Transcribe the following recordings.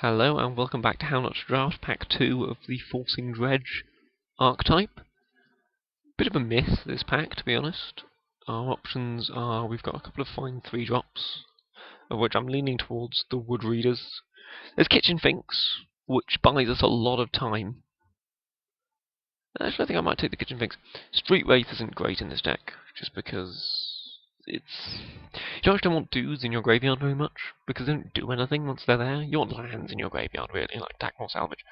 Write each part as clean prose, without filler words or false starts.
Hello and welcome back to How Not to Draft, Pack 2 of the Forcing Dredge archetype. Bit of a myth, this pack, to be honest. Our options are, we've got a couple of fine 3-drops, of which I'm leaning towards the Wood Readers. There's Kitchen Finks, which buys us a lot of time. Actually, I think I might take the Kitchen Finks. Street Wraith isn't great in this deck, just because it's... You actually don't want dudes in your graveyard very much, because they don't do anything once they're there. You want lands in your graveyard, really, like Dakmor Salvage,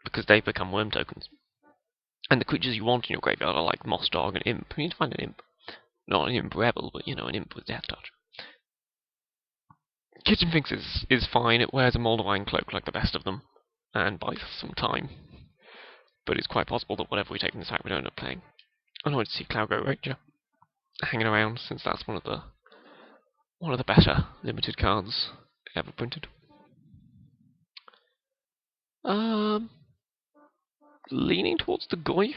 because they become worm tokens. And the creatures you want in your graveyard are like Moss Dog and Imp. You need to find an Imp. Not an Imp Rebel, but an Imp with Death Touch. Kitchen Finks is fine. It wears a Moldavine Cloak like the best of them, and buys us some time. But it's quite possible that whatever we take in this pack we don't end up playing. I wanted to see Cloudgoat Ranger hanging around, since that's one of the better limited cards ever printed. Leaning towards the Goyf,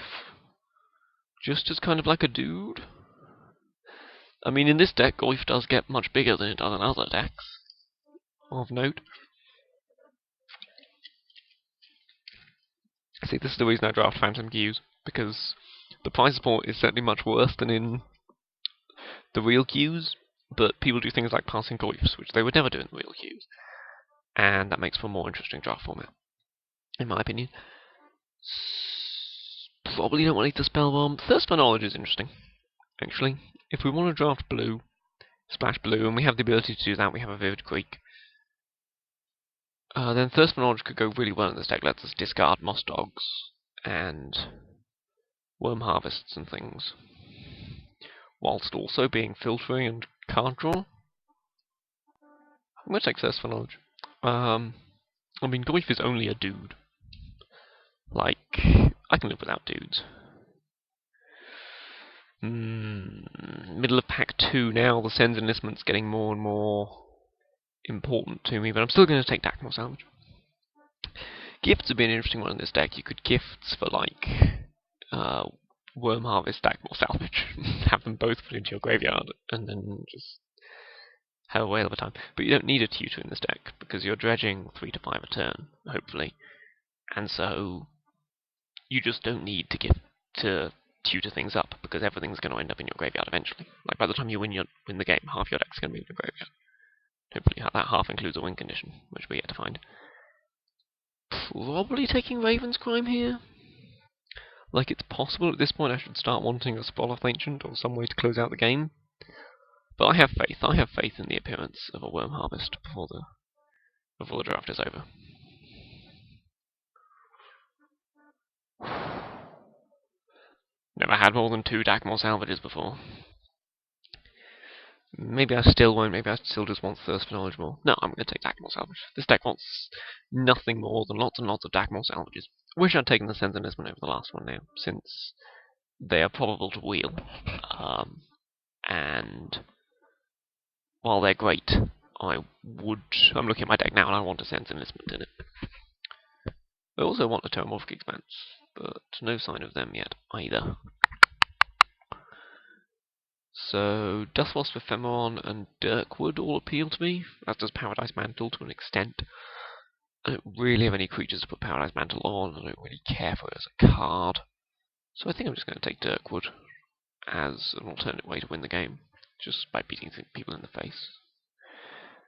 just as kind of like a dude. I mean, in this deck, Goyf does get much bigger than it does in other decks, of note. See, this is the reason I draft Phantom Queues, because the prize support is certainly much worse than in the real queues, but people do things like passing Goyfs, which they would never do in the real queues, and that makes for a more interesting draft format, in my opinion. Probably don't want to eat the Spellbomb. Thirst for Knowledge is interesting, actually. If we want to draft blue, splash blue, and we have the ability to do that, we have a Vivid Creek. Then Thirst for Knowledge could go really well in this deck. Lets us discard Moss Dogs and Worm Harvests and things, whilst also being filtering and card draw. I'm going to take Thirst for Knowledge. I mean, Goyf is only a dude. Like, I can live without dudes. Middle of pack 2 now, the Sen's Enlistment's getting more and more important to me, but I'm still going to take Dakmor Salvage. Gifts would be an interesting one in this deck. You could gifts for, like, Worm Harvest, Dakmor Salvage. Have them both put into your graveyard, and then just have a whale of a time. But you don't need a tutor in this deck, because you're dredging 3 to 5 a turn, hopefully. And so, you just don't need to tutor things up, because everything's going to end up in your graveyard eventually. Like, by the time you win the game, half your deck's going to be in your graveyard. Hopefully that half includes a win condition, which we yet to find. Probably taking Raven's Crime here. Like, it's possible at this point I should start wanting a Spoloth Ancient or some way to close out the game. But I have faith. I have faith in the appearance of a Worm Harvest before the draft is over. Never had more than 2 Dakmor Salvages before. Maybe I still won't, maybe I still just want Thirst for Knowledge more. No, I'm going to take Dakmor Salvage. This deck wants nothing more than lots and lots of Dakmor Salvages. Wish I'd taken the Sen's Enlistment over the last one now, since they are probable to wheel. And while they're great, I'm looking at my deck now and I want a Sen's Enlistment in it. I also want a Terramorphic Expanse, but no sign of them yet either. So, Duskwasp, Ephemeron, and Dirkwood all appeal to me, as does Paradise Mantle to an extent. I don't really have any creatures to put Paradise Mantle on, I don't really care for it as a card. So I think I'm just going to take Dirkwood as an alternate way to win the game, just by beating people in the face.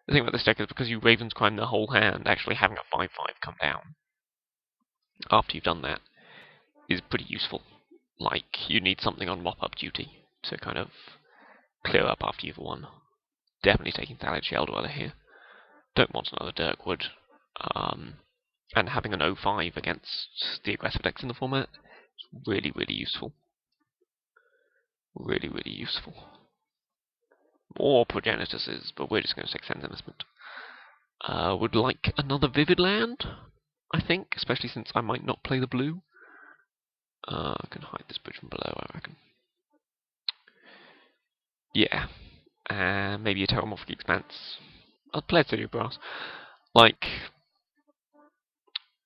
The thing about this deck is because you Raven's Crime the whole hand, actually having a 5/5 come down after you've done that is pretty useful. Like, you need something on mop-up duty to kind of clear up after you've won. Definitely taking Thallid Sheldweller here. Don't want another Dirkwood. And having an 0/5 against the aggressive decks in the format is really, really useful. Really, really useful. More Progenituses, but we're just going to take Sen's Enlistment. Would like another Vivid Land, I think, especially since I might not play the blue. I can hide this bridge from below, I reckon. Yeah. Maybe a Terramorphic Expanse. I'll play a City of Brass. Like,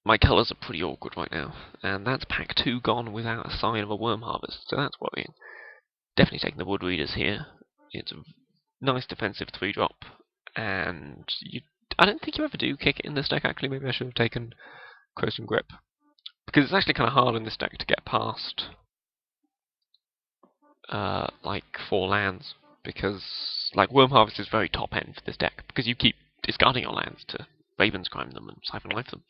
my colours are pretty awkward right now, and that's pack 2 gone without a sign of a Worm Harvest, so that's worrying. Definitely taking the Wood Readers here. It's a nice defensive 3-drop, and I don't think you ever do kick it in this deck, actually. Maybe I should have taken Croson Grip. Because it's actually kind of hard in this deck to get past like 4 lands. Because like Worm Harvest is very top end for this deck, because you keep discarding your lands to Ravenscrime them and Siphon Life them.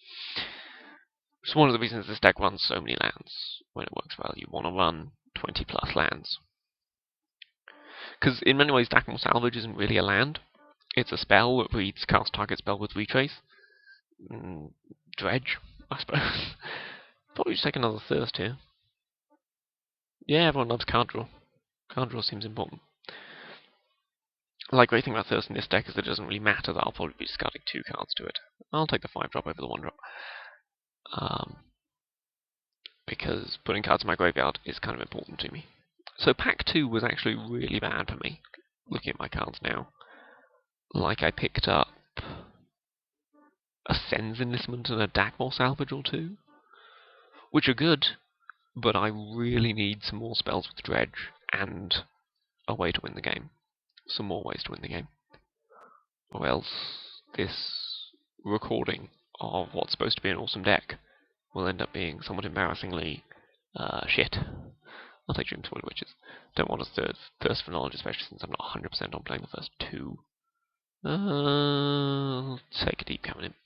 It's one of the reasons this deck runs so many lands when it works well. You want to run 20 plus lands. Because in many ways, Dackmore Salvage isn't really a land. It's a spell that reads cast target spell with Retrace. Dredge, I suppose. Probably just take another Thirst here. Yeah, everyone loves card draw. Card draw seems important. The great thing about Thirst in this deck is that it doesn't really matter that I'll probably be discarding 2 cards to it. I'll take the 5-drop over the 1-drop. Because putting cards in my graveyard is kind of important to me. So pack 2 was actually really bad for me, looking at my cards now. I picked up a Sen's Enlistment and a Dackmore Salvage or 2, which are good, but I really need some more spells with Dredge and a way to win the game. Some more ways to win the game. Or else this recording of what's supposed to be an awesome deck will end up being somewhat embarrassingly shit. I'll take Dream Spoiler Witches. Don't want to thirst for knowledge, especially since I'm not 100% on playing the first 2. Take a Deep Cavern Imp.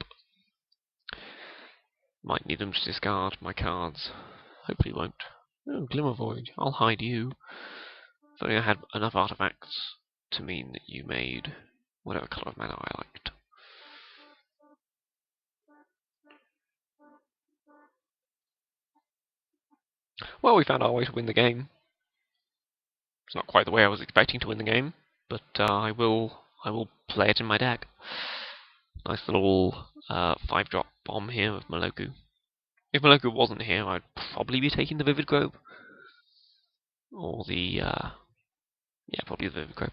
Might need them to discard my cards. Hopefully won't. Oh, Glimmer Void. I'll hide you. If only I had enough artifacts to mean that you made whatever colour of mana I liked. Well, we found our way to win the game. It's not quite the way I was expecting to win the game, but I will play it in my deck. Nice little 5-drop bomb here with Meloku. If Meloku wasn't here, I'd probably be taking the Vivid Grove. Or the, probably the Vivid Grove.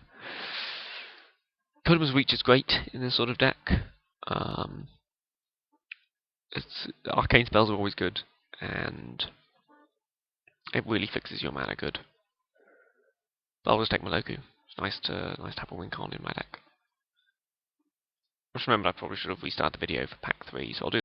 Podemus Reach is great in this sort of deck. Arcane spells are always good, and it really fixes your mana good. But I'll just take Meloku. It's nice to have a Wincon in my deck. Just remembered I probably should have restarted the video for pack 3, so I'll do